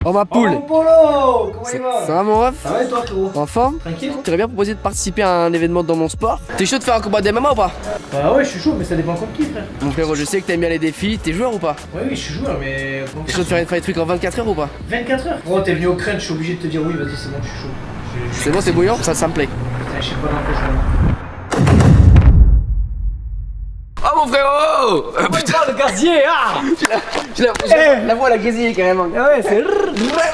Oh ma poule. Oh mon polo, comment il va? Ça va mon ref? Ça va et toi frérot? En forme? Tranquille? Tu aurais bien proposé de participer à un événement dans mon sport. T'es chaud de faire un combat d'MMA ou pas? Bah ouais, je suis chaud, mais ça dépend contre qui frère. Mon frérot, je sais que t'aimes bien les défis, t'es joueur ou pas? Ouais, oui, je suis joueur, mais. T'es chaud de faire une fight week en 24 heures ou pas? 24 heures? Gros, t'es venu au crunch, je suis obligé de te dire oui, vas-y, c'est bon, je suis chaud. C'est bon, c'est bouillant? Ça me plaît. Putain, je sais pas l'empêchement. Oh mon frérot! Putain, le gazier, ah! La voix, la grésille carrément. Ah ouais, c'est. Ça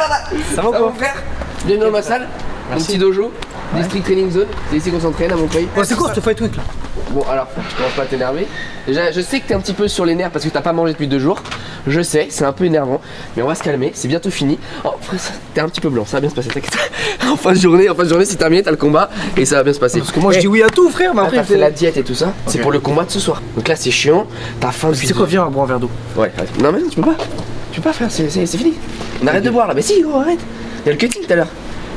va Ça va quoi? mon frère? Bienvenue dans ma salle, mon petit dojo, District Training Zone. C'est ici qu'on s'entraîne à Montreuil. Oh, c'est quoi ce fight week là? Bon alors, tu commences pas à t'énerver. Déjà, je sais que t'es un petit peu sur les nerfs parce que t'as pas mangé depuis 2 jours. Je sais, c'est un peu énervant, mais on va se calmer, c'est bientôt fini. Oh, t'es un petit peu blanc, ça va bien se passer, t'inquiète. En fin de journée, c'est terminé, t'as le combat et ça va bien se passer. Parce que moi je dis oui à tout frère, mais après. T'as fait la diète et tout ça, c'est pour le combat de ce soir. Donc là, c'est chiant, t'as faim depuis. C'est quoi, viens, boire un verre d'eau. Ouais, non mais non, tu peux pas. Tu peux pas frère, c'est fini. On arrête de boire là, mais si gros, arrête. Y'a le cutting tout à l'heure.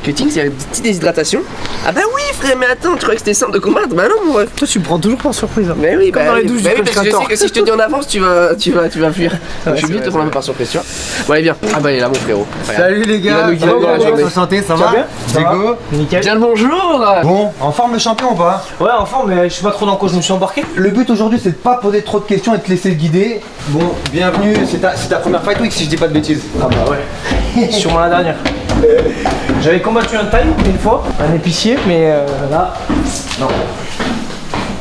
Cutting, c'est une petite déshydratation. Ah bah oui frère, mais attends, tu croyais que c'était simple de combattre? Bah non mon ref. Toi tu me prends toujours par surprise. Hein. Mais oui, Comme dans les douches bah du oui, parce que je sais que si je te dis en avance, tu vas fuir. Donc, je suis obligé de te prendre un peu par surprise, tu vois. Bon allez viens. Ah bah il est là mon frérot. Salut les gars, Il va nous guider dans la journée. santé, ça Tu vas va bien? Diego. Nickel. Bien le bonjour. Bon, en forme le champion ou pas? Ouais, enfin, mais je sais pas trop dans quoi je me suis embarqué. Le but aujourd'hui c'est de pas poser trop de questions et de te laisser guider. Bon, bienvenue, c'est ta première fight week si je dis pas de bêtises. Ah bah ouais. Sûrement la dernière. J'avais combattu un taille une fois, un épicier, mais là. Non.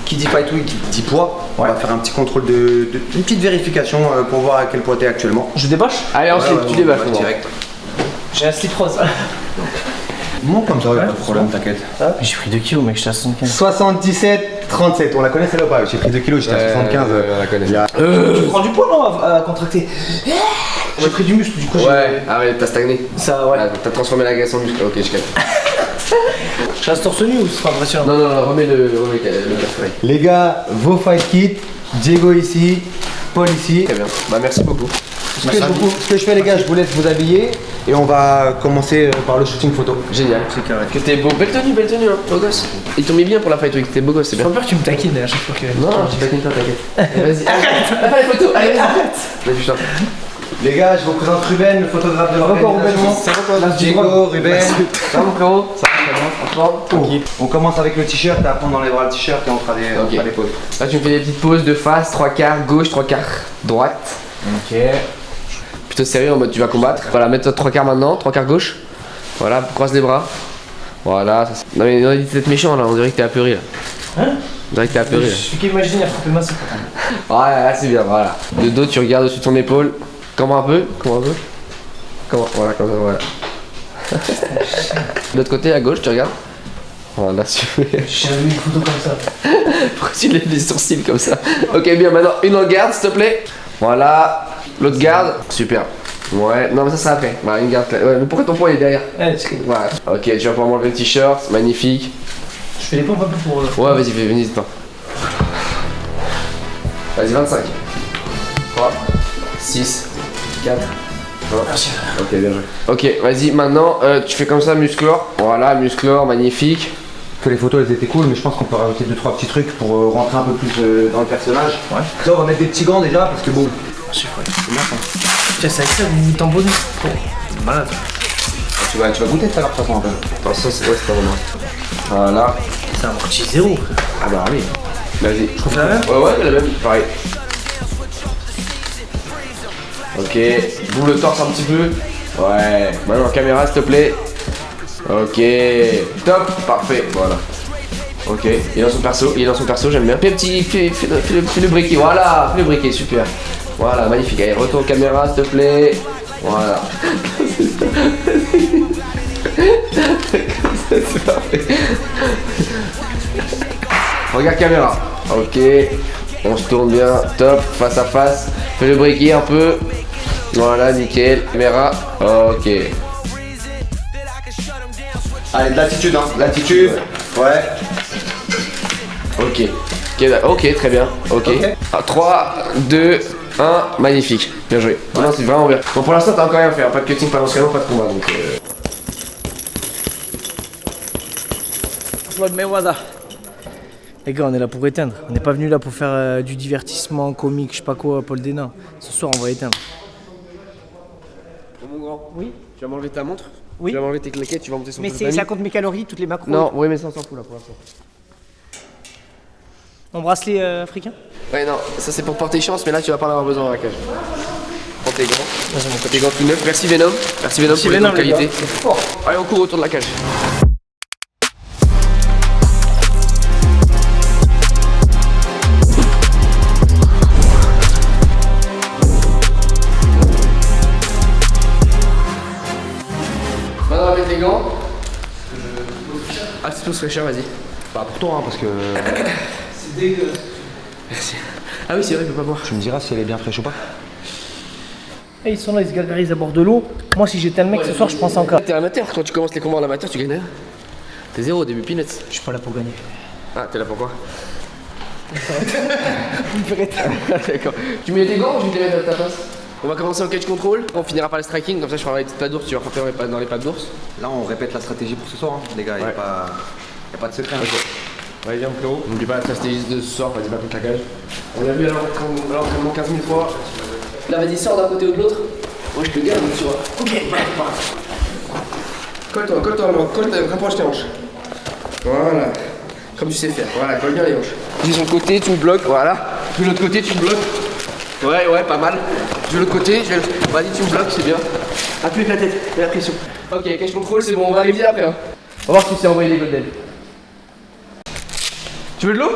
Qui dit fight week dit poids. On va faire un petit contrôle une petite vérification pour voir à quel poids t'es actuellement. Je débâche. Allez ensuite, tu débats. direct. J'ai un slip rose. Monte comme ça, y'a pas de problème, t'inquiète. J'ai pris 2 kilos, mec, j'étais à 75. 77, 37, on la connaît celle-là ou pas? J'ai pris 2 kilos, j'étais à 75. on la connaît. Tu prends du poids non à contracter? J'ai pris du muscle du coup. Ouais, ah ouais, t'as stagné. Ça, ouais. Ah, t'as transformé la graisse en muscle. Ok, je capte. Je reste torse nu ou c'est pas impressionnant? Non, remets le carré. Les gars, vos fight kits, Diego ici, Paul ici. Très bien. Bah merci beaucoup. Ce que je fais les gars, je vous laisse vous habiller et on va commencer par le shooting photo. Génial. C'est carré. Que t'es beau, belle tenue, hein, beau gosse. Ils t'ont mis bien pour la fight week, t'es beau gosse, c'est J'ai bien. pas peur que tu me taquines à chaque fois que. Non, je taquine pas, t'inquiète. Vas-y, arrête. Fais les photos, allez, vas-y. Vas-y, putain. Les gars, je vous présente Ruben, le photographe de l'organisation. Ça va quoi? Diego, Ruben. Ça va mon frérot? Ça va très bien, franchement. Tranquille. On commence avec le t-shirt, après on enlèvera le t-shirt et on fera des poses. Là, tu me fais des petites poses de face, 3 quarts gauche, 3 quarts droite. Ok. Plutôt sérieux en mode tu vas combattre. Voilà, mets-toi 3 quarts maintenant, 3 quarts gauche. Voilà, croise les bras. Voilà, ça non mais non, t'es méchant là, on dirait que t'es apeuré là. Hein? On dirait que t'es apeuré Je là. suis qu'imaginer à frapper ma c'est pas. Ouais, là, c'est bien, voilà. De dos, tu regardes au-dessus de ton épaule. Comme un peu. Voilà, comme ça, voilà. De l'autre côté, à gauche, tu regardes. Voilà, super. J'ai jamais vu une photo comme ça. Pourquoi tu lèves les sourcils comme ça? Ok, bien, maintenant, une en garde, s'il te plaît. Voilà. L'autre garde. Super. Ouais, non, mais ça sera après. Voilà, une garde. Ouais, mais pourquoi ton poids il est derrière? Ouais, tu sais. Voilà. Ok, tu vas pouvoir m'enlever le t-shirt. Magnifique. Je fais les pompes un peu pour. Ouais, vas-y, fais, venez, dis-toi. Vas-y, 25. 3, 6, 4, 1. Merci. Ok, bien joué. Ok, vas-y, maintenant, tu fais comme ça, musclore. Voilà, musclore, magnifique. Que les photos elles étaient cool, mais je pense qu'on peut rajouter 2-3 petits trucs pour rentrer un peu plus dans le personnage. Ouais. Là, on va mettre des petits gants déjà parce que bon. Merci, frère. C'est bien ça. Tiens, c'est avec ça que vous vous tambonnez. Malade. Tu vas goûter tout à l'heure de toute façon un peu. Attends, ça, c'est pas vraiment. Voilà. C'est un mortier zéro. Ah bah oui. Vas-y. Je trouve la même. Ouais, la même, pareil. Ok, boule le torse un petit peu. Ouais. Maintenant, caméra, s'il te plaît. Ok. Top, parfait, voilà. Ok, il est dans son perso, j'aime bien. Fais le briquet, voilà, fais le briquet, super. Voilà, magnifique. Allez, retourne caméra, s'il te plaît. Voilà. C'est parfait. Regarde caméra. Ok. On se tourne bien. Top. Face à face. Fais le briquet un peu. Voilà, nickel. Caméra. Ok. Allez, de l'attitude, hein. L'attitude. Ouais. Ok. Ok, très bien. Ok. 3, 2, 1. Magnifique. Bien joué. Non, c'est vraiment bien. Bon, pour l'instant, t'as encore rien fait. Hein. Pas de cutting, pas d'entraînement, pas de combat. Donc. Floyd Mayweather. Les gars, on est là pour éteindre. On n'est pas venu là pour faire du divertissement comique, je sais pas quoi, Paul Dénin. Ce soir, on va éteindre. Mon grand. Oui. Tu vas m'enlever ta montre. Oui. Tu vas m'enlever tes claquettes, tu vas monter sur Mais ton famille. ça compte mes calories, toutes les macros. Non, oui, mais ça on s'en fout là pour l'instant. Mon bracelet africain. Ouais, non, ça c'est pour porter chance, mais là tu vas pas en avoir besoin dans la cage. Prends tes gants. Prends tes gants tout neufs. Merci Venom. Merci Venom pour les gants de qualité. Allez, on court autour de la cage. Maintenant, avec les gants. Ah, c'est tout fraîcheur, vas-y. Pas pour toi, hein, parce que. C'est dégueu. Merci. Ah oui, c'est vrai, je peux pas boire. Tu me diras si elle est bien fraîche ou pas. Et ils sont là, ils se gargarisent à bord de l'eau. Moi, si j'étais le mec ce soir, je pense encore. T'es amateur, quand tu commences les combats en amateur, tu gagnes rien. T'es 0 au début, peanuts. Je suis pas là pour gagner. Ah, t'es là pour quoi? D'accord. Tu mets tes gants ou je vais te les mettre à ta place? On va commencer en catch control, on finira par le striking, comme ça je ferai les petites pattes d'ours, tu vas frapper dans les pattes d'ours. Là, on répète la stratégie pour ce soir, hein. Les gars, y a pas de secret. Hein. Ouais, viens, Claude. N'oublie pas la stratégie de ce soir, vas-y, pas contre la cage. On a vu à l'entraînement 15 000 fois. Là, vas-y, sors d'un côté ou de l'autre. Moi, je te garde, tu vois. Ok, colle-toi, rapproche tes hanches. Voilà. Comme tu sais faire, voilà, colle bien les hanches. J'ai son côté, tu me bloques, voilà. De l'autre côté, tu me bloques. Ouais, pas mal. De l'autre côté, vas-y, tu me bloques, c'est bien. Appuie avec la tête, mets la pression. Ok, catch control, c'est bon, on va réviser après. Hein. On va voir si tu sais envoyer des golden. Tu veux de l'eau?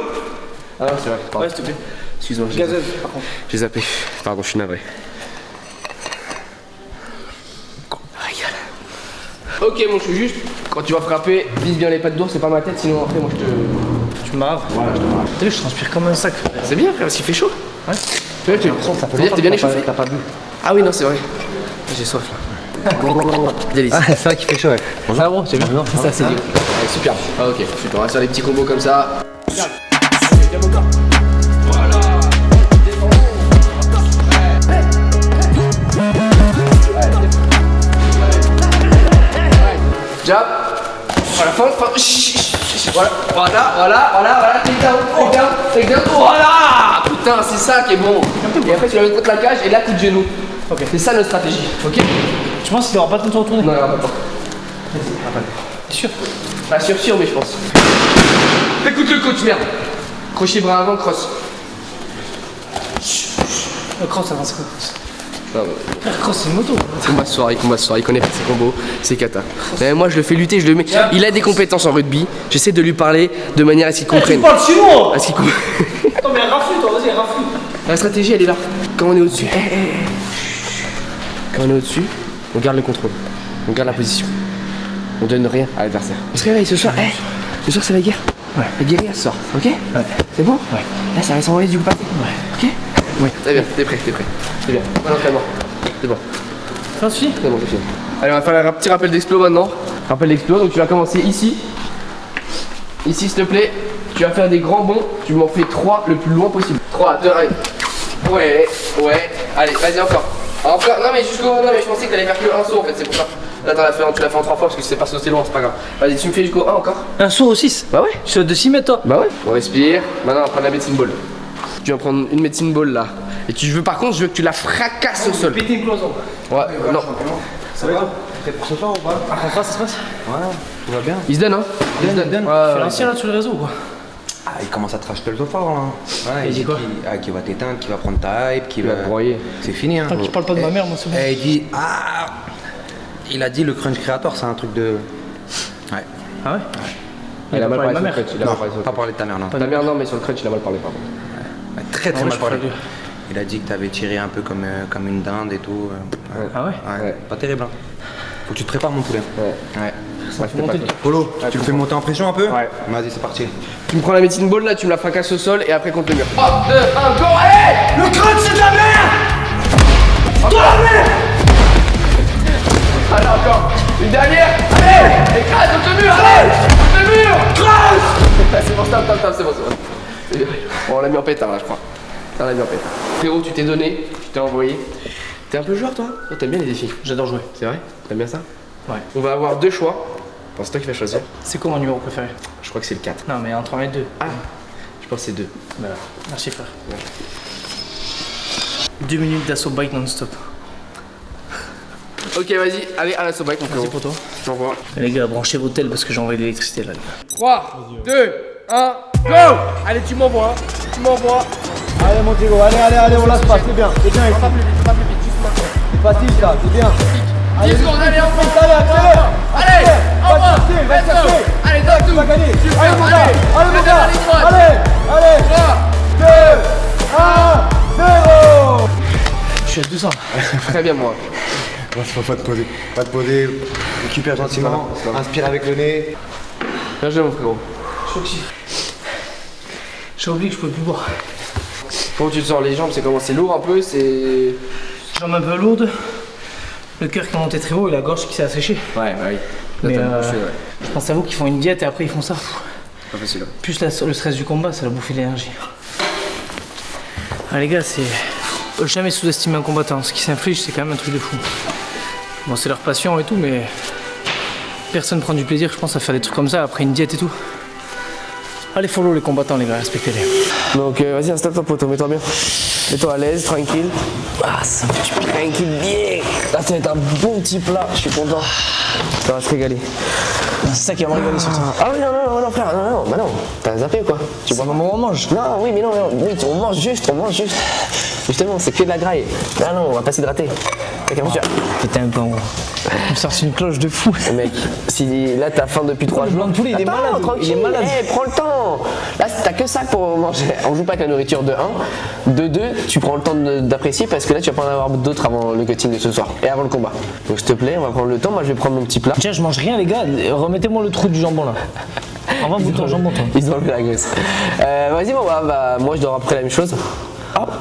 Ah non, c'est vrai. Ouais, s'il te plaît. Excuse-moi. Gazeuse, par contre. J'ai zappé. Pardon, je suis navré. Ok, mon chou, juste quand tu vas frapper, vise bien les pattes d'ours, c'est pas ma tête, sinon après, moi je te. Tu m'as. Voilà, je te marre. T'as vu, je transpire comme un sac. C'est bien, frère, parce qu'il fait chaud. Ouais. Tu vois, t'es bien échauffé. T'as pas bu. Ah oui, non, c'est vrai. J'ai soif là. Délice. Ah, c'est vrai qu'il fait chaud, ouais. Ça bon, c'est bien. Ça, c'est bien. Ouais, super. Ah, ok, super. On va faire des petits combos comme ça. Jab. Voilà, fin. Voilà. Take down. Voilà. Putain, c'est ça qui est bon. Et après, tu la mets contre la cage et là, coup de genou. Ok. C'est ça notre stratégie. Ok. Tu penses qu'il aura pas le temps de se retourner? Non, il n'y aura pas de temps. T'es sûr? Pas sûr, mais je pense. Écoute le coach, merde. Crochet bras avant, cross. Le cross, avance quoi? Non, Frère, cross, c'est une moto. combat ce soir, il connaît pas ses combos, c'est cata. Mais moi je le fais lutter, je le mets. Il a des compétences en rugby, j'essaie de lui parler de manière à ce qu'il comprenne. Tu parles chinois! À ce qu'il Attends, mais rafle toi, vas-y, rafle. La stratégie elle est là. Quand on est au-dessus, quand on est au-dessus, on garde le contrôle, on garde la position. On donne rien à l'adversaire. On se réveille ce soir, ce soir c'est la guerre. Ouais. La guérilla ce soir, ok? Ouais. C'est bon? Ouais. Là ça va s'envoyer du coup pâté. Ouais. Ok? Ouais. Très bien, t'es prêt. C'est bien. Bon entraînement. C'est bon. Ça suffit? C'est bon, c'est fini. Allez, on va faire un petit rappel d'explo maintenant. Rappel d'explo, donc tu vas commencer ici. Ici, s'il te plaît. Tu vas faire des grands bonds. Tu m'en fais 3 le plus loin possible. 3, 2, 1. Ouais. Allez, vas-y, encore. Encore. Non, mais jusqu'au. Non, mais je pensais que t'allais faire que un saut en fait, c'est pour ça. Là, tu l'as fait en 3 fois parce que c'est pas sauté loin, c'est pas grave. Vas-y, tu me fais jusqu'au 1 encore. Un saut au 6? Bah ouais. Tu sautes de 6 mètres toi? Bah ouais. On respire. Maintenant, on va prendre la medicine ball. Tu vas prendre une medicine ball là. Et par contre, je veux que tu la fracasses au sol. Péter une cloison. Ouais, non. Ça va? Prêt pour ce soir ou pas? Ah, ça se passe? Ouais, tout va bien. Il se donne, hein. Il se donne. Fais l'ancien là sur le réseau ou quoi? Ah, il commence à te racheter le fort là. Ouais, Il dit quoi? Qu'il va t'éteindre, qu'il va prendre ta hype, qu'il Il va te broyer. C'est fini, hein. Tant qu'il parle pas de ma mère, moi c'est bon. Et il dit il a dit le crunch créateur, c'est un truc de. Ouais. Ah ouais? Il a mal parlé de ma sur le mère. crunch. Il a Non, mal parlé sur le pas crunch. parler de ta mère, non. Ta mère, non, mais sur le crunch, il a mal parlé, pardon. Ouais, très Ah, moi, mal je parlé. préfère lui. Il a dit que t'avais tiré un peu comme une dinde et tout. Ah ouais? Ouais. Pas terrible, hein. Faut que tu te prépares, mon poulet. Ouais. Polo, tu le fais monter en pression un peu? Ouais. Vas-y, c'est parti. Tu me prends la medicine ball là, tu me la fracasses au sol et après contre le mur. 3, 2, 1, go, allez! Le crâne c'est de la merde! De la merde! Allez, encore! Une dernière! Allez! Écrase contre le mur, allez! Contre le mur! Crase! C'est bon, stop, c'est bon. C'est bien. Bon, on l'a mis en pétard là, je crois. On l'a mis en pétard. Frérot, tu t'es donné, tu t'es envoyé. T'es un peu joueur toi? Toi, t'aimes bien les défis? J'adore jouer. C'est vrai? T'aimes bien ça? Ouais. On va avoir 2 choix. Bon, c'est toi qui vas choisir. C'est quoi mon numéro préféré? Je crois que c'est le 4. Non mais entre 1 et 2. Ah! Je pense que c'est 2. Voilà. Merci frère. 2 minutes d'assaut bike non-stop. Ok, vas-y, allez, à la sobac, on Vas-y pour toi. Je t'envoie. Les gars, branchez vos tels parce que j'ai envoyé de l'électricité là. 3, 2, 1, go! Allez, tu m'envoies, tu m'envoies. Allez mon Diego, allez, on lâche pas, c'est bien. C'est bien, Pas plus vite, pas plus vite, doucement. c'est facile ça, c'est bien. 10 secondes, allez, on prend. Allez, accélère. Allez, Va envoie. chercher, va Let's go. chercher. Allez, donne tout. Tu vas gagner. Super, Allez mon gars, allez mon Allez, gars. la ligne droite. Allez, 3, 2, 1, 0. Je suis à 200. très bien, moi. Pas te poser. Pas te poser. Récupère gentiment. Inspire avec le nez. Bien joué, mon frérot. J'ai oublié que je pouvais plus boire. Comment tu te sors les jambes? C'est comment? C'est lourd un peu? C'est. Jambes un peu lourdes, le cœur qui est monté très haut et la gorge qui s'est asséchée. Ouais, bah oui. Là, Mais t'as bouffé, ouais. je pense à vous qui font une diète et après ils font ça. Pas facile. Ouais. Plus le stress du combat, ça va bouffer l'énergie. Ah les gars, c'est. Jamais sous-estimer un combattant. Ce qui s'inflige, c'est quand même un truc de fou. Bon, c'est leur passion et tout, mais personne prend du plaisir, je pense, à faire des trucs comme ça après une diète et tout. Allez, follow les combattants, les gars, respectez-les. Donc, vas-y, installe-toi, poteau, mets-toi bien. Mets-toi à l'aise, tranquille. Ah, ça me fait du bien. Tranquille, bien. Là, ça va être un bon petit plat, je suis content. Ça va se régaler. C'est ça qui va me régaler surtout. Ah oui, non, frère, non, bah non. T'as zappé ou quoi? Tu C'est le moment où on mange. Non, oui, mais non, oui, on mange juste. Justement, c'est que de la graille. Non, on va pas s'hydrater. Putain, bon. Il me sort une cloche de fou. Mec, si là t'as faim depuis 3 Le jours. blanc de poulet, il est Attends, malade. tranquille, Il est malade. prends le temps. Là, t'as que ça pour manger. On joue pas avec la nourriture de 1. De 2, tu prends le temps d'apprécier parce que là, tu vas pas en avoir d'autres avant le cutting de ce soir et avant le combat. Donc, s'il te plaît, on va prendre le temps. Moi, je vais prendre mon petit plat. Tiens, je mange rien, les gars. Remettez-moi le trou du jambon là. Envoie vous ton jambon, toi. Ils ont enlevé la graisse. Vas-y, bon, bah, moi, je dois après la même chose. Hop.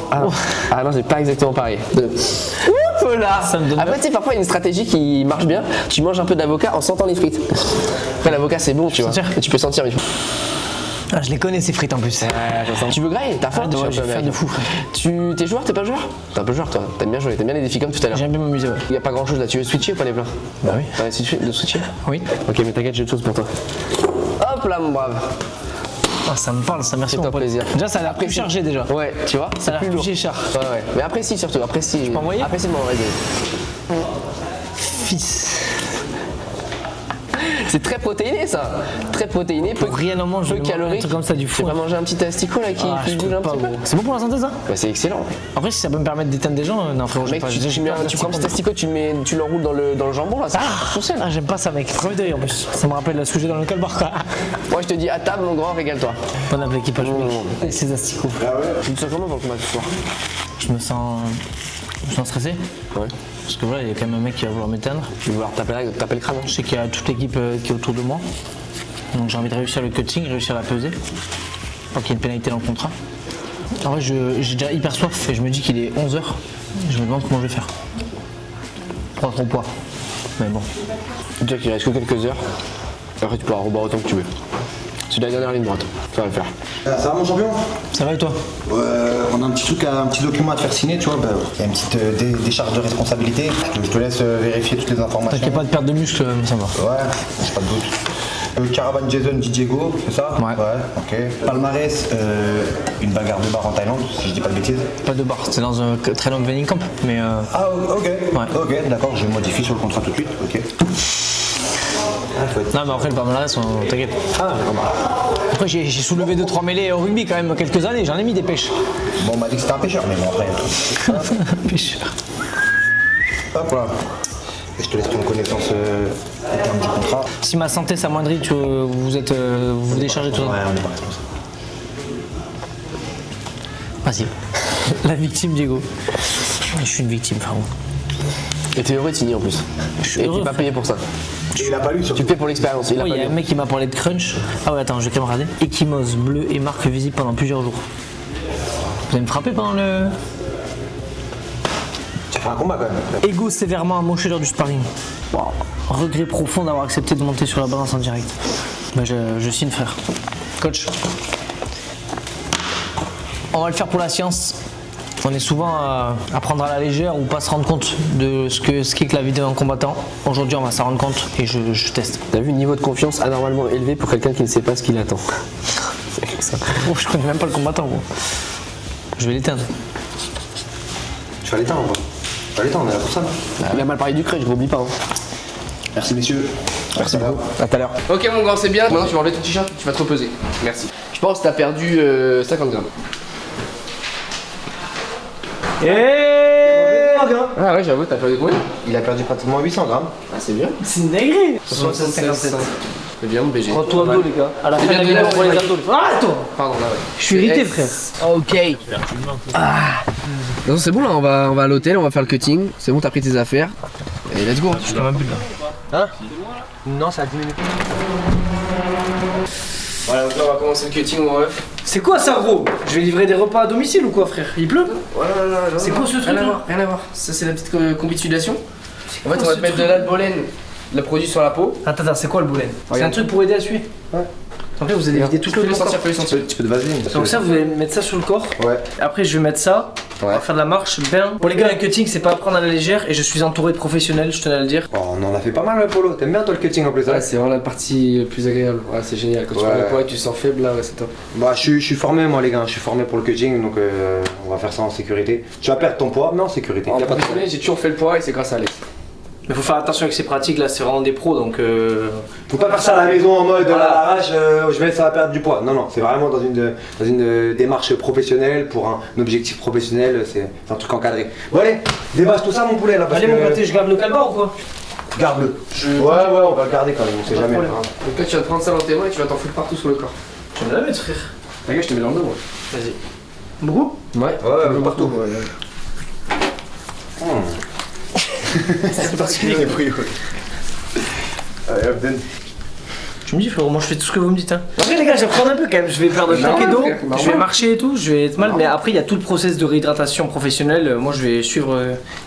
Ah non, c'est pas exactement pareil. Oups là. Ça me donne Après, tu sais, parfois il y a une stratégie qui marche bien. Tu manges un peu d'avocat en sentant les frites. Après, l'avocat c'est bon, tu vois. sentir. Et tu peux sentir. Mais... Ah, je les connais ces frites en plus. Tu veux grailler? T'as faim? Ah, ouais, j'ai faim de fou. T'es joueur? T'es pas joueur? T'es un peu joueur toi. T'aimes bien jouer. T'aimes bien les défis comme tout à l'heure. J'aime bien m'amuser, ouais. Il y a pas grand chose là. Tu veux switcher ou pas les plats? Bah oui. Ouais, de switcher? Oui. Ok, mais t'inquiète, j'ai autre chose pour toi. Hop là, mon brave. Ah, ça me parle, ça, merci C'est mon ton pote. plaisir. Déjà, ça a l'air plus chargé déjà. Ouais, tu vois? Ça a l'air plus lourd. cher. Ouais. Mais apprécie surtout. Apprécie. peux envoyer? Apprécie moi, vas-y. Fils. C'est très protéiné ça. Très protéiné, peu, Pour rien en manger, peu calorique. un truc comme ça, du Tu fou. vas manger un petit asticot là qui Ah, je bouge peux un pas, petit peu. gros. C'est bon pour la santé ça? Bah c'est excellent. Après, si ça peut me permettre d'éteindre des gens, non frérot, Mec, pas. tu prends un petit asticot, tu l'enroules dans le jambon là, ça tout seul. Ah, j'aime pas ça, mec. Premier degré en plus. Ça me rappelle la sujet dans le calbar quoi. Moi je te dis à table mon grand, régale-toi. Bon appel équipage, mec. Et ces asticots. Tu te sens comment pour le combat ce soir? Je me sens stressé. Ouais. Parce que voilà, il y a quand même un mec qui va vouloir m'éteindre. Tu veux vouloir taper le crâne. Je sais qu'il y a toute l'équipe qui est autour de moi. Donc j'ai envie de réussir le cutting, réussir la peser. Donc il y a une pénalité dans le contrat. En vrai, j'ai déjà hyper soif et je me dis qu'il est 11h. Je me demande comment je vais faire. Pas trop poids. Mais bon. Déjà qu'il reste que quelques heures. Après tu pourras reboire autant que tu veux. C'est la dernière ligne droite. Ça va le faire. Ça va mon champion? Ça va et toi? On a un petit document à te faire signer, tu vois. Il y a une petite décharge de responsabilité. Je te laisse vérifier toutes les informations. T'inquiète pas de perte de muscle, ça va. Ouais, j'ai pas de doute. Caravane Jason Di Diego, c'est ça? Ouais. Ok. Palmarès, une bagarre de bar en Thaïlande, si je dis pas de bêtises. Pas de bar, c'est dans un très long training camp. Mais Ah, ok. Ouais. Ok, d'accord, je modifie sur le contrat tout de suite. Ok. non, mais après le palmarès, t'inquiète. Après, j'ai soulevé 2-3 mêlées au rugby quand même quelques années, j'en ai mis des pêches. Bon, on m'a dit que c'était un pêcheur, mais bon, après. Pêcheur. Hop là. Et je te laisse prendre connaissance au terme du contrat. Si ma santé s'amoindrit, vous vous déchargez tout ça. Ouais, on n'est pas responsable. Vas-y. La victime, Diego. Je suis une victime, frérot. Et t'es heureux de signer en plus. suis Et heureux, t'es pas payé pour ça. Il a pas lu sur. Tu le fais pour l'expérience. Il a Il pas y a lu. un mec qui m'a parlé de crunch. Ah ouais, attends, je vais quand même regarder. Ekimos, bleu et marque visible pendant plusieurs jours. Vous allez me frapper pendant le. Tu as fait un combat quand même. Ego sévèrement amoché lors du sparring. Wow. Regret profond d'avoir accepté de monter sur la balance en direct. Bah, je signe, frère. Coach. On va le faire pour la science. On est souvent à prendre à la légère ou pas se rendre compte de ce qu'est que la vie d'un combattant. Aujourd'hui, on va s'en rendre compte et je teste. T'as vu le niveau de confiance anormalement élevé pour quelqu'un qui ne sait pas ce qu'il attend. C'est comme ça. Oh, je connais même pas le combattant, gros. Je vais l'éteindre. Tu vas l'éteindre ou pas? Allez, on est là pour ça. Il a mal parlé du crèche, je l'oublie pas. Hein. Merci messieurs. Merci beaucoup. À tout à l'heure. Ok mon grand, c'est bien. Maintenant tu vas enlever ton t-shirt, tu vas te reposer. Merci. Je pense que t'as perdu 50 grammes. Ah ouais, j'avoue, t'as perdu combien? Il a perdu pratiquement 800 grammes. Ah c'est bien. C'est une dinguerie. 67. C'est bien mon BG. Prends-toi un dos, les gars. À la fin de la vidéo, on prend les abdos. Arrête-toi. Pardon, là ouais. Je suis irrité, frère. Ok. Non, c'est bon là, on va à l'hôtel, on va faire le cutting. C'est bon, t'as pris tes affaires. Et let's go. Je suis comme un bulle là. Hein? Non, ça a 10 minutes. Voilà, donc là on va commencer le cutting mon ref. C'est quoi ça, gros? Je vais livrer des repas à domicile ou quoi, frère? Il pleut? Voilà, c'est quoi ce truc? Rien à voir, rien à voir. Ça c'est la petite combi de sudation. En fait, on va te mettre de l'albolène, le produit sur la peau. Attends, c'est quoi le boulet? C'est un truc pour aider à suer? Ouais. Après, vous allez vider tout le corps. Fais-le sentir. Un petit peu de vaseline. Donc ça, vous allez mettre ça sur le corps. Ouais. Après, je vais mettre ça. On va faire de la marche bien. Pour les gars, un cutting, c'est pas à prendre à la légère. Et je suis entouré de professionnels, je tenais à le dire. Oh, on en a fait pas mal, Polo. T'aimes bien toi le cutting en plus? Ouais, c'est vraiment la partie plus agréable. Ouais, c'est génial. Quand tu prends le poids et tu te sens faible là, ouais, c'est top. Bah, je suis formé, moi, les gars. Je suis formé pour le cutting, donc on va faire ça en sécurité. Tu vas perdre ton poids, mais en sécurité. En professionnel, j'ai toujours fait le poids et c'est grâce à Alex. Mais faut faire attention avec ces pratiques là, c'est vraiment des pros donc. Faut pas faire ça à la maison en mode à l'arrache, je vais ça va perdre du poids. Non, non, c'est vraiment dans une démarche professionnelle pour un objectif professionnel, c'est un truc encadré. Bon, allez, débasse tout ça, mon poulet là. Parce allez, mon pâté, je garde le calbar ou quoi? Garde-le. Ouais, on va le garder quand même, on sait jamais. Donc là, tu vas te prendre ça dans tes mains et tu vas t'en foutre partout sur le corps. Tu vas me la mettre, frère. Regarde, je te mets dans le dos, moi. Vas-y. Beaucoup? Ouais, partout. C'est particulier. Allez, hop, donne. Tu me dis, frérot, moi je fais tout ce que vous me dites. Hein. Après, les gars, je vais prendre un peu quand même. Je vais perdre un paquet d'eau, je vais marcher et tout, je vais être mal. Mais après, il y a tout le process de réhydratation professionnelle. Moi, je vais suivre.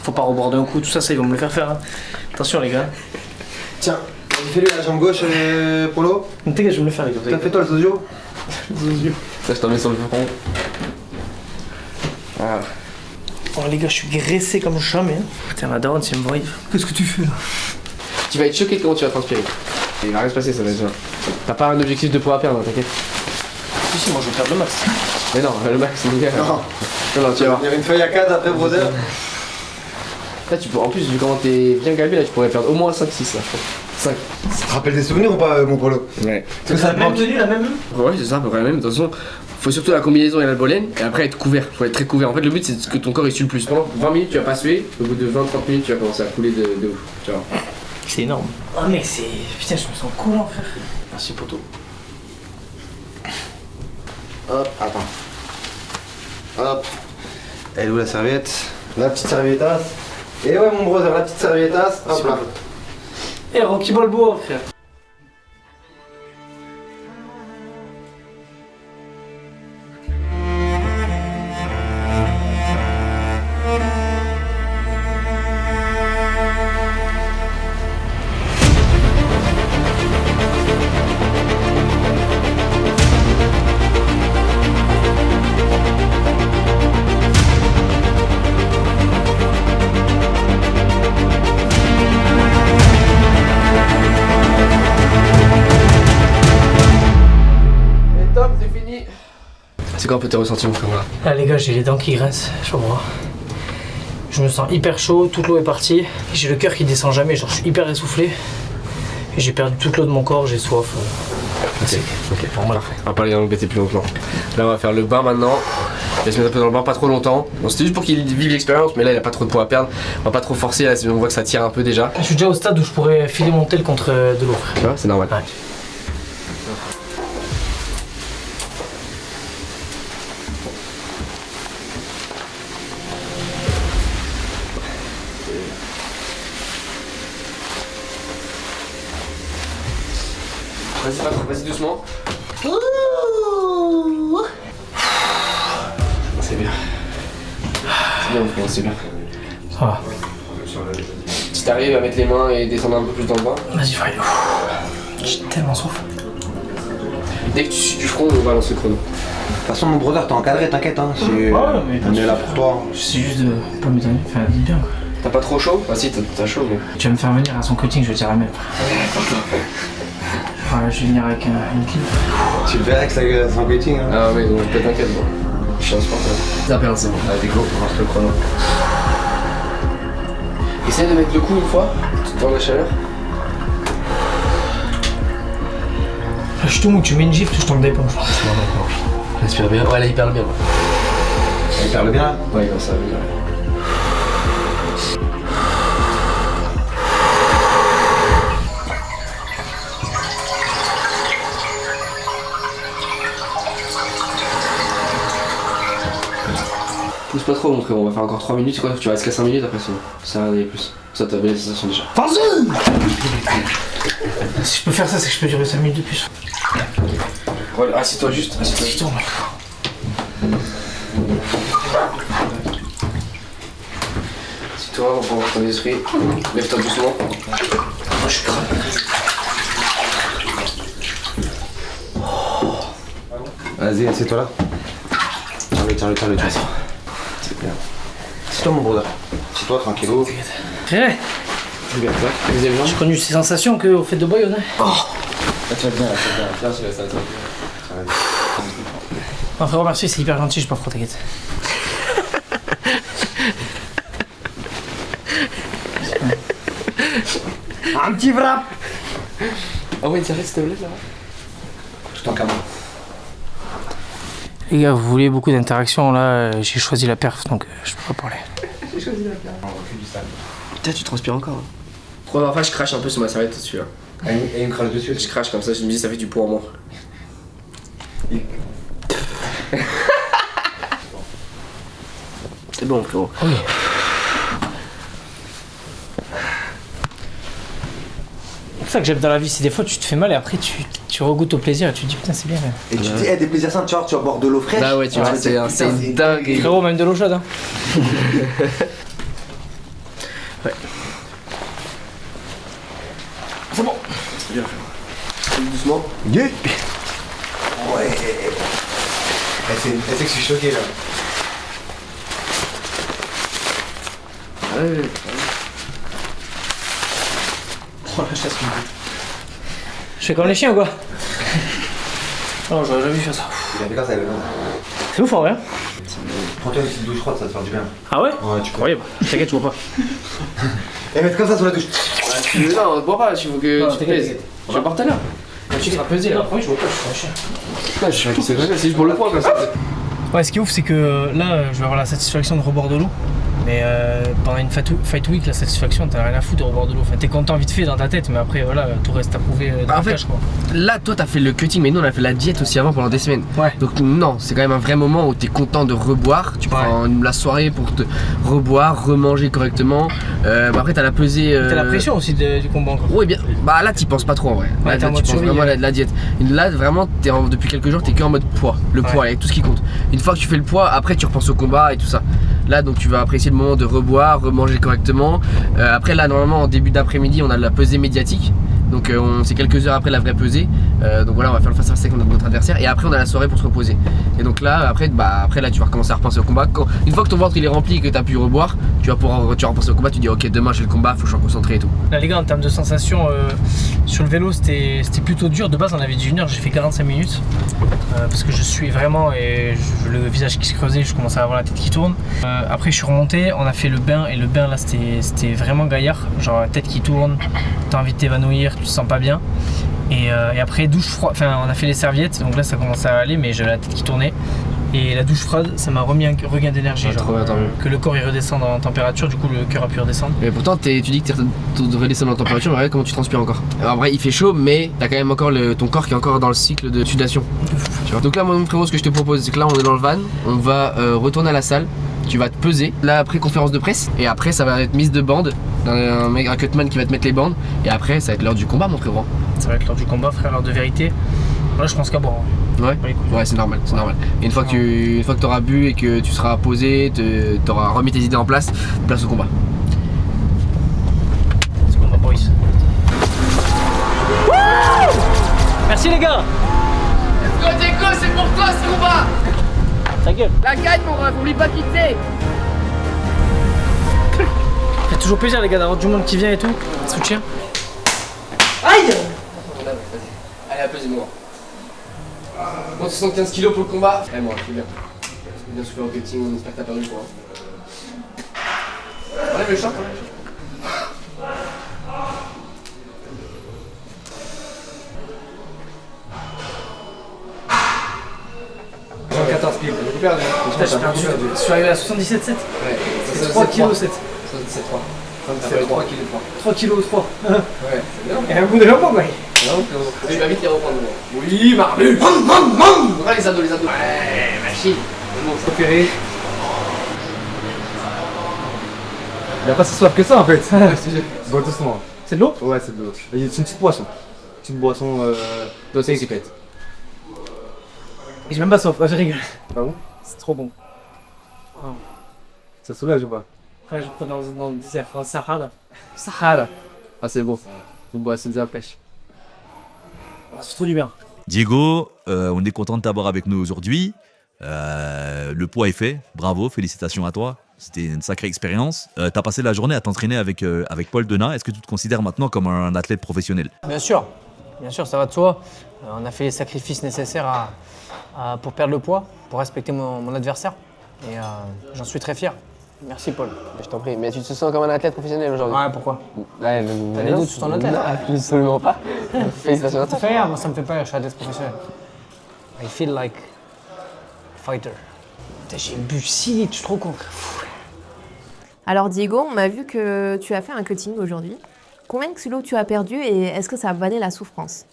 Faut pas reboire d'un coup, tout ça, ils vont me le faire. Hein. Attention, les gars. Tiens, fais-lui la jambe gauche, Polo. T'inquiète, je vais me le faire, les gars. T'as fait toi le socio? Ça, je t'en mets sur le front. Ah. Oh, les gars, je suis graissé comme jamais. Hein. Putain, ma daronne, c'est une vraie. Qu'est-ce que tu fais là? Tu vas être choqué de comment tu vas transpirer. Il va rien se passer, ça va être ça. T'as pas un objectif de poids à perdre, t'inquiète. Si, moi je vais perdre le max. Mais non, le max, c'est nickel. Non, tu vas voir. Il y a une feuille à 4 après, brother. Là, tu peux, en plus, vu comment t'es bien galbé, là, tu pourrais perdre au moins 5-6 là, je pense. 5. Ça te rappelle des souvenirs ou pas, mon Polo? Ouais. C'est la même tenue, la même? Ouais, c'est ça, à peu près la même. De toute façon, faut surtout la combinaison et l'albolène, et après être couvert. Faut être très couvert. En fait, le but, c'est que ton corps il sue le plus. Pendant 20 minutes, tu vas pas suer. Au bout de 20-30 minutes, tu vas commencer à couler de ouf. Tu vois. C'est énorme. Oh, mec, c'est. Putain, je me sens collant, frère. Merci, poto. Hop, attends. Hop. Elle est où la serviette? La petite serviettasse. Et ouais, mon brother, la petite serviettasse. Hop là. Eh, Rocky Balboa, frère. C'est quoi un peu tes ressentis, mon frère? Ah, les gars, j'ai les dents qui grincent, je sais pas moi. Je me sens hyper chaud, toute l'eau est partie. J'ai le cœur qui descend jamais, genre je suis hyper essoufflé. Et j'ai perdu toute l'eau de mon corps, j'ai soif. Ok, parfait. On va pas aller embêter plus longtemps. Là, on va faire le bain maintenant. Il va se mettre un peu dans le bain, pas trop longtemps. Bon, c'était juste pour qu'il vive l'expérience, mais là, il a pas trop de poids à perdre. On va pas trop forcer, là, on voit que ça tire un peu déjà. Je suis déjà au stade où je pourrais filer mon tel contre de l'eau, frère. Tu vois, c'est normal. Ouais. Vas-y, pas trop, vas-y doucement. C'est bien. C'est bien, mon frère, c'est bien. Ah. Si t'arrives à mettre les mains et descendre un peu plus dans le bain. Vas-y, frère. J'ai tellement soif. Dès que tu sues du front, on va lancer le chrono. De toute façon, mon brother, t'es encadré, t'inquiète. Hein. mais on est là pour toi. C'est juste de pas m'étonner. Enfin, dis bien quoi. T'as pas trop chaud? Ah si, t'as chaud, mais. Tu vas me faire venir à son cutting, je vais dire la même. Voilà, je vais venir avec une clip. Tu le verras avec son cutting. Hein. Ah ouais, donc peut-être t'inquiète, moi. Je suis insupportable. Ça perd, c'est bon. Allez, go, on lance le chrono. Essaye de mettre le cou une fois, dans la chaleur. Je tombe ou tu mets une gifle, je t'en dépense. Respire bien. Ouais, là, il parle bien. Il parle bien là. Ouais, comme ça, bien. Pousse pas trop mon frère, on va faire encore 3 minutes, quoi. Tu vas rester qu'à 5 minutes après ça va aller plus. Ça t'as bien les sensations déjà. Vas-y. Si je peux faire ça, c'est que je peux durer 5 minutes de plus. Voilà, assieds-toi juste, assieds-toi. Assieds-toi, mec. Assieds-toi, on prend ton esprit. Lève-toi doucement. Moi, je suis crade. Vas-y, assieds-toi là. Tiens-le. C'est bien. Assieds-toi mon brother. Assieds-toi tranquillou. Frère, j'ai connu ces sensations qu'au fait de Bayonne. Oh. Là tu vas bien, Tiens, c'est ça. Non, frérot, merci, c'est hyper gentil, je pas trop, t'inquiète. Un petit wrap. Ah ouais, s'arrête s'il te plaît là. Je t'en camera. Les gars, vous voulez beaucoup d'interactions, là, j'ai choisi la perf, donc je peux pas parler. J'ai choisi la perf. Putain, tu transpires encore. Hein. Première fois, je crache un peu sur ma serviette dessus là. Et une crache dessus. Je crache comme ça, je me dis ça fait du poids en moins. C'est bon frérot. Oui. C'est ça que j'aime dans la vie, c'est des fois tu te fais mal et après tu regoutes au plaisir et tu te dis putain c'est bien. Et tu te dis, des plaisirs simples, tu vas boire de l'eau fraîche. Bah ouais, tu vois, c'est une dingue. Frérot, même de l'eau chaude, hein. Ouais. C'est bon. C'est bien frérot. Doucement. Yeah. Ouais. Elle sait que je suis choqué là. Ouais. Oh la chasse. Je fais comme les chiens ou quoi? Non, j'aurais jamais fait ça. Il a fait comme ça, C'est ouf en vrai. Prends-toi une petite douche froide, ça va te faire du bien. Ah ouais? Ouais, tu peux. Incroyable. T'inquiète, je vois pas. Et mettre comme ça sous la douche. Non, on boit pas, il faut que tu te plaises. Je vais porter là. Tu seras pesé là. Oui, je vois pas, je suis un chien. Ouais, je suis c'est vrai, c'est juste pour le poids comme ça. Ouais, ce qui est ouf, c'est que là, je vais avoir la satisfaction de rebord de l'eau. Mais pendant une fight week, la satisfaction, t'as rien à foutre de rebord de l'eau. Enfin, t'es content vite fait dans ta tête, mais après, voilà, tout reste à prouver dans En le fait, cash, quoi. là, toi, t'as fait le cutting, mais nous, on a fait la diète aussi avant pendant des semaines. Ouais. Donc, non, c'est quand même un vrai moment où t'es content de reboire. Tu prends la soirée pour te reboire, remanger correctement. Après, t'as la pesée. T'as la pression aussi du combat encore. Oui, bien. Bah là, t'y penses pas trop en vrai. Ouais, Là, t'es en tu mode penses survie, vraiment à la diète. Là, vraiment, depuis quelques jours, t'es que en mode poids. Le poids, et tout ce qui compte. Une fois que tu fais le poids, après, tu repenses au combat et tout ça. Là, donc, tu vas apprécier le moment de reboire, remanger correctement. Après, là, normalement, en début d'après-midi, on a la pesée médiatique. Donc, c'est quelques heures après la vraie pesée. Donc, voilà, on va faire le face-à-face avec notre adversaire. Et après, on a la soirée pour se reposer. Et donc, là, après, là, tu vas recommencer à repenser au combat. Une fois que ton ventre il est rempli et que t'as pu reboire, tu vas repenser au combat. Tu dis, ok, demain j'ai le combat, faut que je sois concentré et tout. Là, les gars, en termes de sensations, sur le vélo, c'était plutôt dur. De base, on avait dit 1 heure, j'ai fait 45 minutes. Parce que je suis vraiment, et le visage qui se creusait, je commençais à avoir la tête qui tourne. Après, je suis remonté, on a fait le bain, et le bain là, c'était vraiment gaillard. Genre, tête qui tourne, t'as envie de t'évanouir, tu te sens pas bien. Et après, douche froide, enfin, on a fait les serviettes, donc là, ça commençait à aller, mais j'avais la tête qui tournait. Et la douche froide, ça m'a remis un regain d'énergie, que le corps il redescende en température, du coup le cœur a pu redescendre. Mais pourtant tu dis que tu devrais descendre en température, mais regarde comment tu transpires encore. Alors, en vrai il fait chaud, mais t'as quand même encore ton corps qui est encore dans le cycle de sudation. Tu vois. Donc là mon frérot, ce que je te propose, c'est que là on est dans le van, on va retourner à la salle, tu vas te peser, là après conférence de presse, et après ça va être mise de bande, un cutman qui va te mettre les bandes, et après ça va être l'heure du combat mon frérot. Ça va être l'heure du combat frère, l'heure de vérité. Là je pense qu'à boire. Ouais, c'est normal, c'est normal. Et une fois que tu auras bu et que tu seras posé, tu auras remis tes idées en place, place au combat. C'est combat boys. Merci les gars. Let's go Déco, c'est pour toi ce combat. Ta gueule. La gagne mon ref, oublie pas quitter. Ça fait toujours plaisir les gars d'avoir du monde qui vient et tout. Soutien. Aïe. Allez, applaudis-moi. Bon, 75 kilos pour le combat. Eh, moi, c'est bien. Bien souffert au cutting, on espère que t'as perdu le poids. Enlève le short, enlève le short. explique. J'ai perdu. Putain, j'ai perdu. Je suis arrivé à 77,7. Ouais. C'est 3 kg 7. 77 3. Ça fait 3 kilos 3. 3 kg 3. Ouais, c'est bien. Et un bout de jambon, quoi. Non, tu vas vite les reprendre. Oui, Marbu. Voilà les ados, les ados. Ouais, machine. Bon, ça Opéré. Il a pas si soif que ça en fait. Bois doucement. C'est de l'eau? Ouais, c'est de l'eau. C'est une petite boisson. C'est une boisson C'est exprète. J'ai même pas soif, je rigole. Ah bon? C'est trop bon. Ça soulage ou pas? Ouais, je prends dans le désert, dans le Sahara. Sahara. Ah, c'est bon. Une boisson de la pêche. C'est trop du bien. Diego, on est content de t'avoir avec nous aujourd'hui. Le poids est fait, bravo, félicitations à toi. C'était une sacrée expérience. Tu as passé la journée à t'entraîner avec Paul Denat. Est-ce que tu te considères maintenant comme un athlète professionnel? Bien sûr, ça va de soi. On a fait les sacrifices nécessaires pour perdre le poids, pour respecter mon adversaire. Et j'en suis très fier. Merci Paul. Je t'en prie, mais tu te sens comme un athlète professionnel aujourd'hui? Ouais, pourquoi? Ouais, T'as des doutes sur ton athlète? Non, absolument pas. Félicitations à Ça toi. fait rire, moi ça me fait pas rire, je suis athlète professionnel. I feel like a fighter. Putain, j'ai bu 6 litres, je suis trop con. Alors Diego, on a vu que tu as fait un cutting aujourd'hui. Combien de kilos tu as perdu et est-ce que ça a valé la souffrance?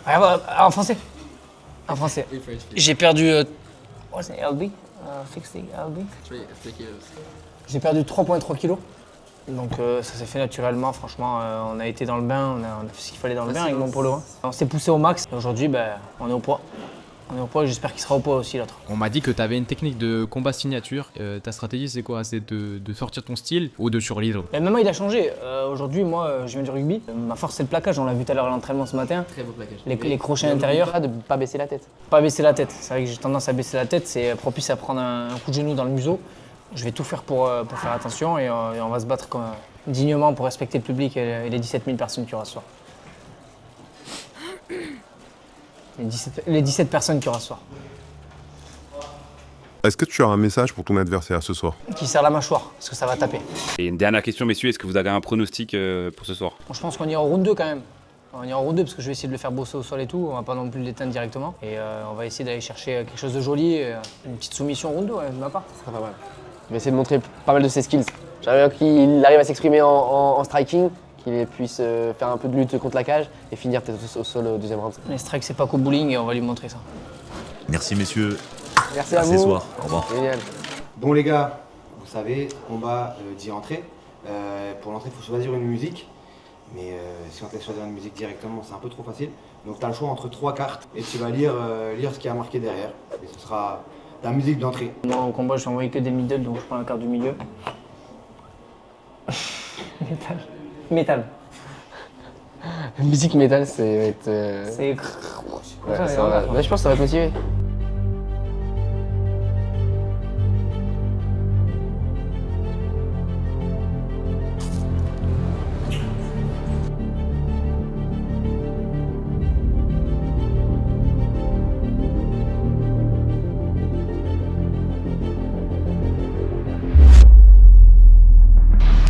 En français. En français. J'ai perdu. What's it, LB? 60 LB? J'ai perdu 3,3 kilos. Donc ça s'est fait naturellement, franchement, on a été dans le bain, on a fait ce qu'il fallait dans le bain avec mon polo. On s'est poussé au max. Aujourd'hui, on est au poids. On est au poids et j'espère qu'il sera au poids aussi l'autre. On m'a dit que tu avais une technique de combat signature. Ta stratégie, c'est quoi? C'est de sortir ton style ou de survivre? Le MMA il a changé. Aujourd'hui, moi, je viens du rugby. Ma force, c'est le plaquage. On l'a vu tout à l'heure à l'entraînement ce matin. Très beau plaquage. Les crochets intérieurs. Pas de pas baisser la tête. Pas baisser la tête. C'est vrai que j'ai tendance à baisser la tête. C'est propice à prendre un coup de genou dans le museau. Je vais tout faire pour faire attention et on va se battre dignement pour respecter le public et les 17 000 personnes qu'il y aura ce soir. Les 17 personnes qu'il y aura ce soir. Est-ce que tu as un message pour ton adversaire ce soir? Qui serre la mâchoire, parce que ça va taper. Et une dernière question, messieurs, est-ce que vous avez un pronostic pour ce soir? Bon, je pense qu'on ira en round 2 quand même. On ira en round 2 parce que je vais essayer de le faire bosser au sol et tout. On va pas non plus l'éteindre directement. Et on va essayer d'aller chercher quelque chose de joli. Une petite soumission en round 2, ouais, de ma part. Ça sera pas mal. Je vais essayer de montrer pas mal de ses skills. J'aimerais bien qu'il arrive à s'exprimer en striking, qu'il puisse faire un peu de lutte contre la cage et finir peut-être au sol au deuxième round. Les strikes, c'est pas qu'au bowling et on va lui montrer ça. Merci messieurs. Merci à À ce vous. soir. Au revoir. Génial. Bon les gars, vous savez, combat d'y entrer. Pour l'entrée, il faut choisir une musique. Mais si on te laisse choisir une musique directement, c'est un peu trop facile. Donc tu as le choix entre 3 cartes et tu vas lire ce qui a marqué derrière. Et ce sera la musique d'entrée. Moi, au combat, je vais envoyer que des middle, donc je prends la carte du milieu. Métal. Métal. Musique métal, ça va être. C'est. Ouais, ça va. Ouais, je pense que ça va te motiver.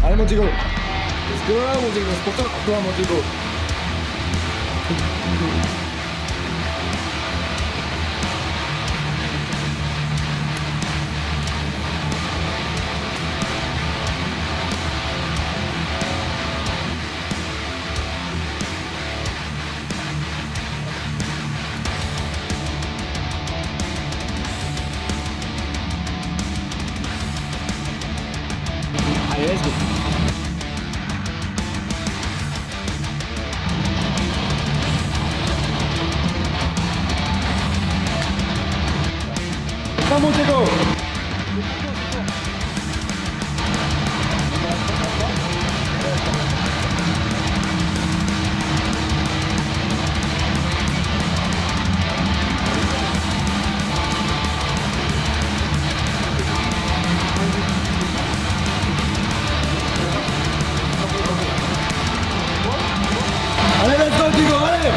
Allez mon Diego. Let's go mon Diego, c'est pour toi mon Diego. Allez, let's go. Ça mon Diego. Allez, let's go Diego, allez.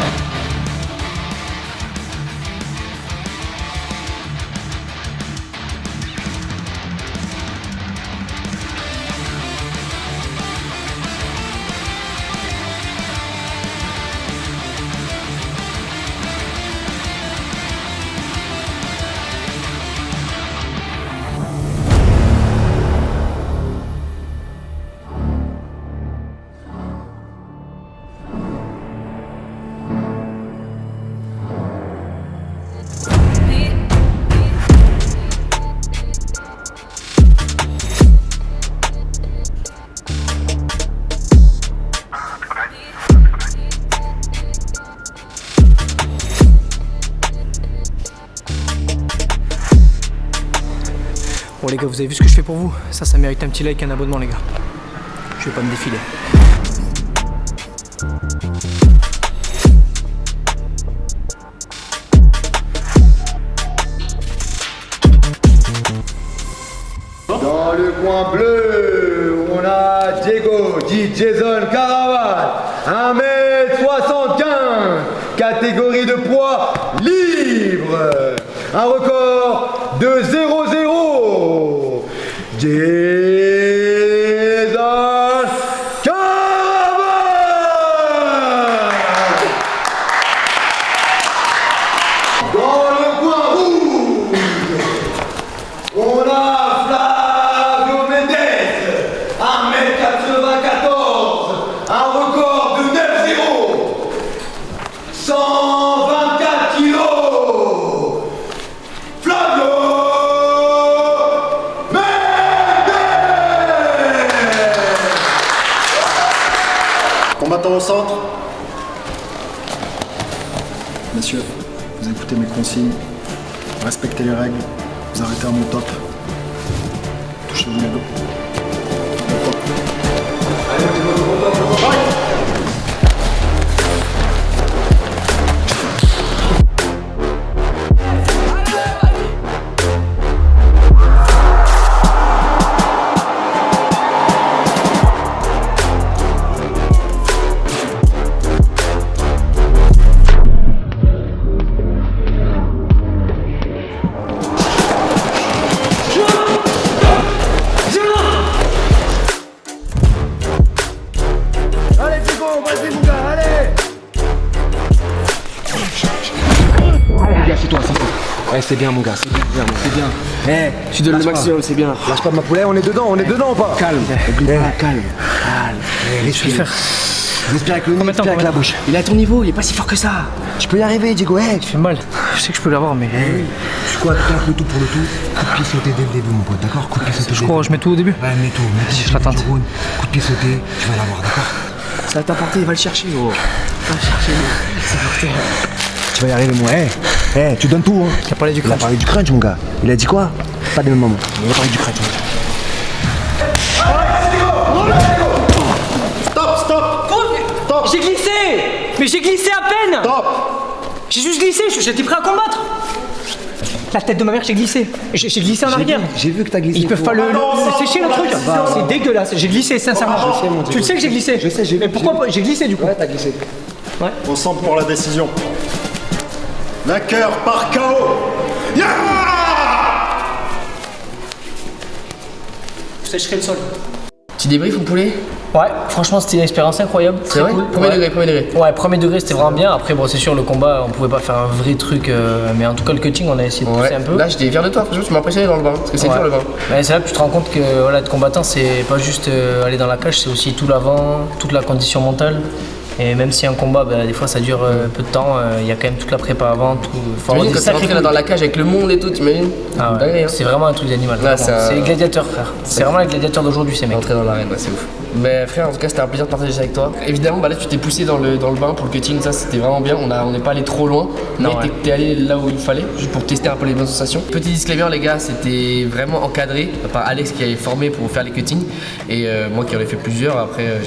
Bon les gars, vous avez vu ce que je fais pour vous? Ça mérite un petit like et un abonnement les gars. Je vais pas me défiler. Dans le coin bleu, on a Diego, dit Jason Caravan, 1m75, catégorie de poids libre, un record de 0-0. Jason Caravan. Dans le coin rouge, on a Flavio Mendes, 1m94, un record de 9-0, 124 kilos. Flavio Mendes. Combattant au centre. Messieurs, vous écoutez mes consignes, respectez les règles, vous arrêtez à mon top. Touchez-vous les dos. Allez Diego, vas-y mon gars, allez. Allez, c'est toi, c'est toi. Ouais, c'est bien mon gars, c'est bien, c'est bien. Eh, Tu donnes le maximum, c'est bien. lâche pas de ma poulet, on est dedans ou pas? Calme, oublie pas, calme. Respire. Respire avec le nez, respire avec la bouche. Il est à ton niveau, il est pas si fort que ça. Tu peux y arriver, Diego, Ça fait mal. Je sais que je peux l'avoir, mais. Tu quoi, tente le tout pour le tout. Coup de pied sauté dès le début, mon pote, d'accord? Coup de pied sauté. Je crois, je mets tout au début. Ouais, mets tout. Je l'attends. Coup de pied sauté, tu vas l'avoir, d'accord? Ça va t'apporter, va le chercher, gros. Va le chercher, c'est porté. Tu vas y arriver, moi. Tu donnes tout, hein. Il a parlé du Il a crunch. parlé du crunch, mon gars. Il a dit quoi? Pas des mêmes moments. Il a parlé du crunch, mon gars. J'ai glissé! Mais j'ai glissé à peine! J'ai juste glissé, j'étais prêt à combattre! La tête de ma mère, j'ai glissé. J'ai glissé en arrière. J'ai vu que t'as glissé. Ils peuvent pas le sécher le truc. C'est dégueulasse. J'ai glissé, sincèrement. Je sais, mon Dieu. Tu le sais que j'ai glissé? Je sais, j'ai vu. Mais pourquoi pas? J'ai glissé du coup. Ouais, t'as glissé. Au centre pour la décision. Vainqueur par KO. Je sécherai le sol. Petit débrief au poulet? Ouais, franchement, c'était une expérience incroyable. C'est vrai? Premier degré, premier degré. Ouais, premier degré, c'était vraiment bien. Après, bon, c'est sûr, le combat, on pouvait pas faire un vrai truc. Mais en tout cas, le cutting, on a essayé de pousser un peu. Là, j'étais fier de toi, franchement, tu m'as impressionné dans le bain. Parce que c'est dur le bain. Ouais, c'est là que tu te rends compte que voilà, être combattant, c'est pas juste aller dans la cage, c'est aussi tout l'avant, toute la condition mentale. Et même si un combat, des fois ça dure peu de temps, il y a quand même toute la prépa avant. T'imagines quand t'es rentré là dans la cage avec le monde et tout, t'imagines? Ah ouais, Dingue, hein. c'est vraiment un truc d'animal. Là, C'est les gladiateurs, frère. C'est vraiment les gladiateurs d'aujourd'hui, ces mecs. Rentrer dans l'arène, c'est ouf. Mais frère, en tout cas, c'était un plaisir de partager ça avec toi. Évidemment, là, tu t'es poussé dans le bain pour le cutting, ça c'était vraiment bien. On n'est pas allé trop loin, mais t'es allé là où il fallait, juste pour tester un peu les bonnes sensations. Petit disclaimer, les gars, c'était vraiment encadré par Alex qui avait formé pour faire les cuttings et moi qui en ai fait plusieurs. Après,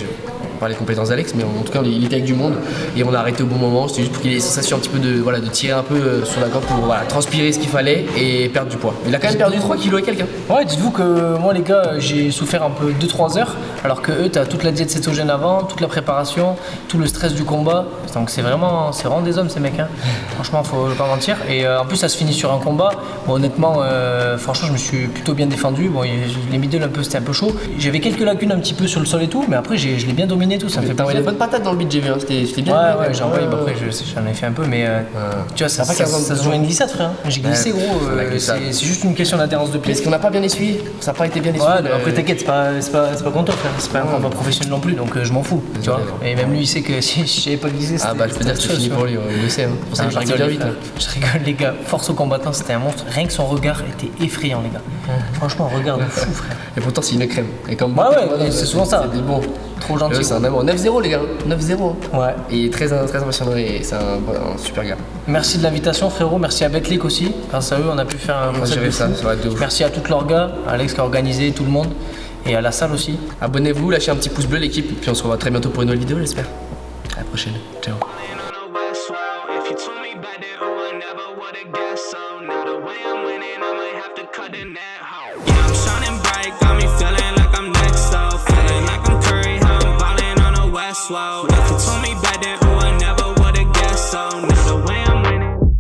pas les compétences d'Alex, mais en tout cas il était avec du monde et on a arrêté au bon moment. C'était juste pour qu'il ait les sensations un petit peu de tirer un peu sur la corde pour transpirer ce qu'il fallait et perdre du poids. Il a quand même perdu 3 kilos et quelqu'un. Ouais, dites-vous que moi les gars, j'ai souffert un peu 2-3 heures, alors que eux, t'as toute la diète cétogène avant, toute la préparation, tout le stress du combat. Donc c'est vraiment des hommes ces mecs. Hein. Franchement, faut pas mentir. Et en plus, ça se finit sur un combat. Bon, honnêtement, franchement, je me suis plutôt bien défendu. Bon, les middle un peu, c'était un peu chaud. J'avais quelques lacunes un petit peu sur le sol et tout, mais après, je l'ai bien dominé tout. Ça me fait T'as envoyé des bonnes patates dans le beat, j'ai vu. Hein. C'était bien. Ouais, j'ai envoyé. Après, j'en ai fait un peu, mais tu vois, ça se joue à une glissade, frère. J'ai glissé, gros. C'est juste une question d'adhérence de pied. Est-ce qu'on n'a pas bien essuyé? Ça n'a pas été bien essuyé. Ouais, après, t'inquiète, c'est pas contre toi, frère. C'est pas un combat professionnel non plus, donc je m'en fous. Tu vois. Et même lui, il sait que si j'avais pas glissé, c'était. Ah bah, je peux dire que c'est fini pour lui, il le sait. Pour ça, je rigole vite. Je rigole, les gars. Force aux combattants, c'était un monstre. Rien que son regard était effrayant, les gars. Franchement, un regard de fou, frère. Et pourtant, c'est une crème. Et comme ouais, c'est souvent ça. C'est bon. Trop gentil. C'est un amour. 9-0 les gars, 9-0. Ouais. Il est très, très impressionnant et c'est un super gars. Merci de l'invitation frérot, merci à Betclic aussi. Grâce à eux, on a pu faire un concept de fou. Ça va être de ouf. Merci à toute l'orga, à Alex qui a organisé, tout le monde. Et à la salle aussi. Abonnez-vous, lâchez un petit pouce bleu l'équipe, puis on se revoit très bientôt pour une nouvelle vidéo j'espère. À la prochaine, ciao. If you told me back